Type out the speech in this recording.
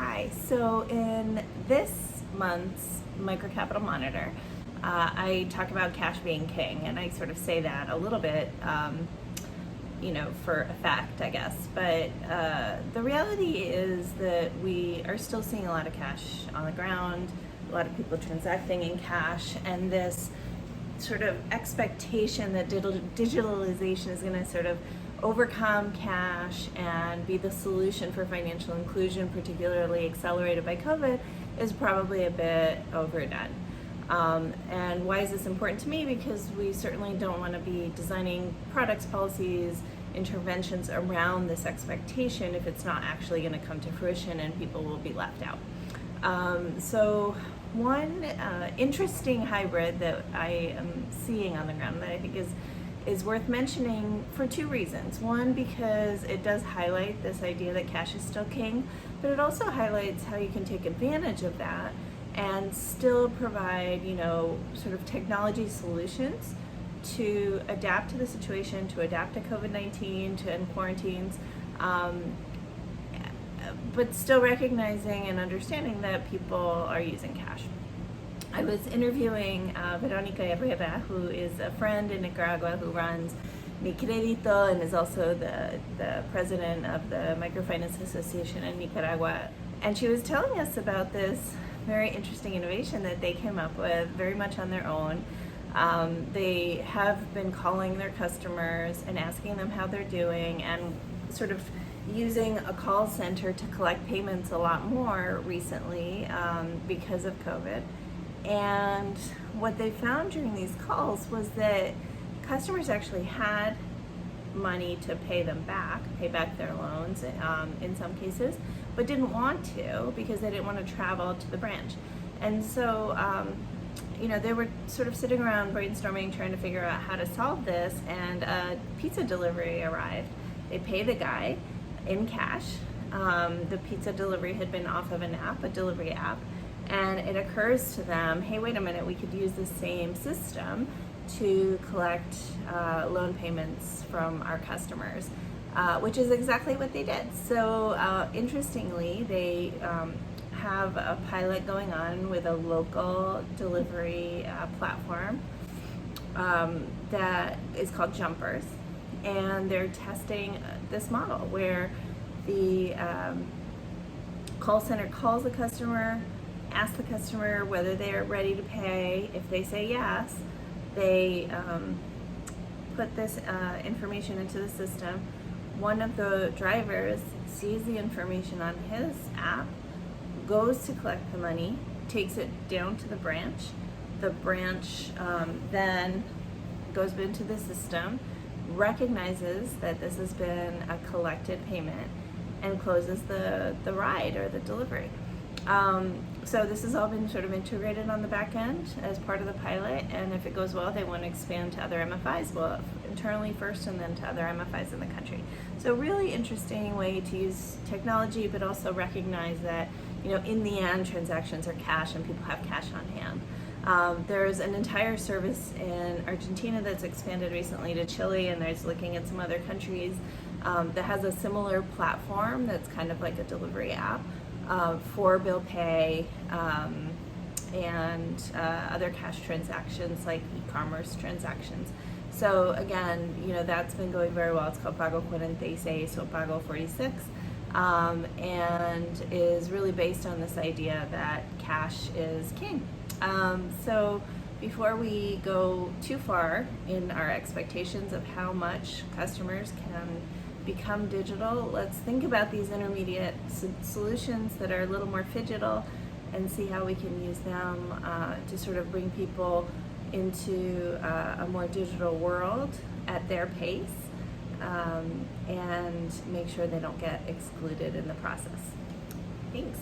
Hi, so in this month's Microcapital Monitor, I talk about cash being king, and I sort of say that a little bit, for effect, I guess. But the reality is that we are still seeing a lot of cash on the ground, a lot of people transacting in cash, and this sort of expectation that digitalization is going to sort of overcome cash and be the solution for financial inclusion, particularly accelerated by COVID, is probably a bit overdone. And why is this important to me? Because we certainly don't want to be designing products, policies, interventions around this expectation if it's not actually going to come to fruition and people will be left out. So one interesting hybrid that I am seeing on the ground that I think is worth mentioning for two reasons. One, because it does highlight this idea that cash is still king, but it also highlights how you can take advantage of that and still provide, sort of technology solutions to adapt to the situation, to adapt to COVID-19, to end quarantines, but still recognizing and understanding that people are using cash. I was interviewing Veronica Herrera, who is a friend in Nicaragua who runs Mi Crédito and is also the president of the Microfinance Association in Nicaragua. And she was telling us about this very interesting innovation that they came up with very much on their own. They have been calling their customers and asking them how they're doing and sort of using a call center to collect payments a lot more recently because of COVID. And what they found during these calls was that customers actually had money to pay back their loans in some cases, but didn't want to because they didn't want to travel to the branch. And so, they were sort of sitting around brainstorming, trying to figure out how to solve this, and a pizza delivery arrived. They pay the guy in cash. The pizza delivery had been off of an app, a delivery app, and it occurs to them, hey, wait a minute, we could use the same system to collect loan payments from our customers, which is exactly what they did. So interestingly, they have a pilot going on with a local delivery platform that is called Jumpers, and they're testing this model where the call center calls the customer, asks the customer whether they are ready to pay. If they say yes, they put this information into the system. One of the drivers sees the information on his app, goes to collect the money, takes it down to the branch. The branch then goes into the system, recognizes that this has been a collected payment, and closes the ride or the delivery. So this has all been sort of integrated on the back end as part of the pilot, and if it goes well, they want to expand to other MFIs, well, internally first and then to other MFIs in the country. So really interesting way to use technology, but also recognize that, in the end, transactions are cash and people have cash on hand. There's an entire service in Argentina that's expanded recently to Chile, and there's looking at some other countries that has a similar platform that's kind of like a delivery app for bill pay and other cash transactions like e-commerce transactions. So again, that's been going very well. It's called Pago 46 or Pago 46, and is really based on this idea that cash is king. So before we go too far in our expectations of how much customers can become digital, let's think about these intermediate solutions that are a little more phygital and see how we can use them to sort of bring people into a more digital world at their pace and make sure they don't get excluded in the process. Thanks.